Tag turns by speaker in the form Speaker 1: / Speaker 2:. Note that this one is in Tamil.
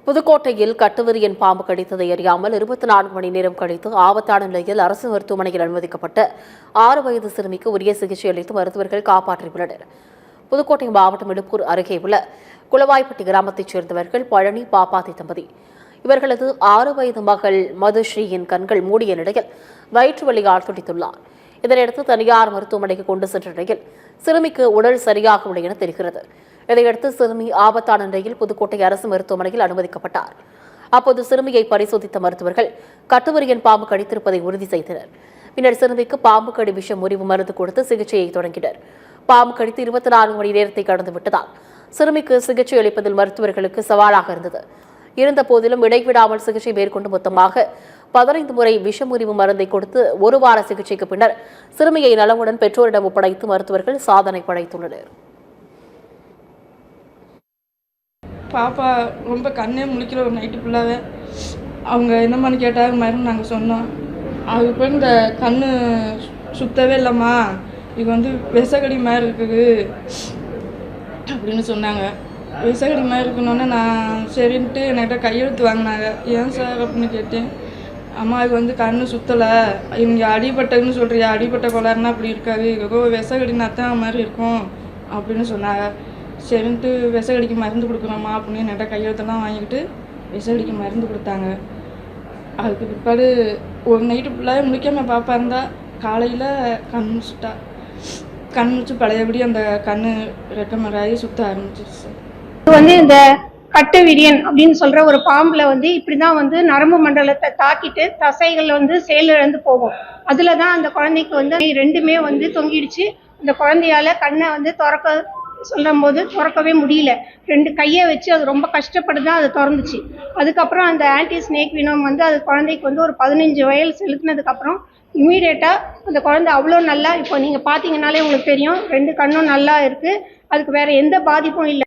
Speaker 1: புதுக்கோட்டையில் கட்டுவிரியன் பாம்பு கடித்ததை அறியாமல் 24 மணி நேரம் கழித்து ஆபத்தான நிலையில் அரசு மருத்துவமனையில் அனுமதிக்கப்பட்ட 6 வயது சிறுமிக்கு உரிய சிகிச்சை அளித்து மருத்துவர்கள் காப்பாற்றியுள்ளனர். புதுக்கோட்டை மாவட்டம் இடுப்பூர் அருகே உள்ள குளவாய்ப்பட்டி கிராமத்தைச் சேர்ந்தவர்கள் பழனி பாப்பாத்தி தம்பதி. இவர்களது 6 வயது மகள் மதுஸ்ரீயின் கண்கள் மூடிய நிலையில் வயிற்று வலியால் துடித்துள்ளார். இதனையடுத்து தனியார் மருத்துவமனைக்கு கொண்டு சென்ற நிலையில் சிறுமிக்கு உடல் சரியாகவில்லை என தெரிகிறது. இதையடுத்து சிறுமி ஆபத்தான நிலையில் புதுக்கோட்டை அரசு மருத்துவமனையில் அனுமதிக்கப்பட்டார். அப்போது சிறுமியை பரிசோதித்த மருத்துவர்கள் கட்டுவிரியன் பாம்பு கடித்திருப்பதை உறுதி செய்தனர். பின்னர் சிறுமிக்கு பாம்பு கடி விஷ முறிவு மருந்து கொடுத்து சிகிச்சையை தொடங்கினர். பாம்பு கடித்து 24 மணி நேரத்தை கடந்து விட்டதால் சிறுமிக்கு சிகிச்சை அளிப்பதில் மருத்துவர்களுக்கு சவாலாக இருந்தது. இருந்த போதிலும் இடைவிடாமல் சிகிச்சை மேற்கொண்டு மொத்தமாக 15 முறை விஷமுறிவு மருந்தை கொடுத்து 1 வார சிகிச்சைக்கு பின்னர் சிறுமியை நலமுடன் பெற்றோரிடம் ஒப்படைத்து மருத்துவர்கள் சாதனை படைத்துள்ளனர்.
Speaker 2: பாப்பா ரொம்ப கண்ணே முழிக்கிற ஒரு நைட்டு ஃபுல்லாகவே அவங்க என்னம்மான்னு கேட்டாங்க. மருந்து நாங்கள் சொன்னோம். அதுக்கு இந்த கண் சுத்தவே இல்லைம்மா, இது விஷக்கடி மாதிரி இருக்குது அப்படின்னு சொன்னாங்க. விஷக்கடி மாதிரி இருக்குன்னொன்னே நான் சரின்ட்டு என்கிட்ட கையெழுத்து வாங்கினாங்க. ஏன் சார் அப்படின்னு கேட்டேன். அம்மா இது கண் சுத்தலை, இங்கே அடிபட்டதுன்னு சொல்கிறியா, அடிபட்ட கோளாறுனா அப்படி இருக்காது, ஏதோ விஷக்கடி நத்தான் மாதிரி இருக்கும் அப்படின்னு சொன்னாங்க. சரின்ட்டு விஷக்கடிக்கு மருந்து கொடுக்குறோம்மா அப்படின்னு என்கிட்ட கையெழுத்தெல்லாம் வாங்கிக்கிட்டு விஷக்கடிக்கு மருந்து கொடுத்தாங்க. அதுக்கு பிற்பாடு ஒரு நைட்டு ஃபுல்லாக முழிக்காமல் பாப்பா இருந்தால் காலையில் கண் முடிச்சுட்டா. கண் முடிச்சு பழையபடி அந்த கண் ரெக்கமராகி சுத்த ஆரம்பிச்சிருச்சு.
Speaker 3: இந்த கட்டுவிரியன் அப்படின்னு சொல்ற ஒரு பாம்புல இப்படிதான் நரம்பு மண்டலத்தை தாக்கிட்டு தசைகள் செயலிழந்து போகும். அதுலதான் அந்த குழந்தைக்கு ரெண்டுமே தொங்கிடுச்சு. அந்த குழந்தையால கண்ணை திறக்க சொல்லும் போது திறக்கவே முடியல. 2 கையை வச்சு அது ரொம்ப கஷ்டப்பட்டுதான் அது திறந்துச்சு. அதுக்கப்புறம் அந்த ஆன்டி ஸ்னேக் வினம் அது குழந்தைக்கு ஒரு 15 வயல் செலுத்தினதுக்கு அப்புறம் இமீடியட்டா அந்த குழந்தை அவ்வளோ நல்லா, இப்போ நீங்க பாத்தீங்கன்னாலே உங்களுக்கு தெரியும், 2 கண்ணும் நல்லா இருக்கு. அதுக்கு வேற எந்த பாதிப்பும் இல்லை.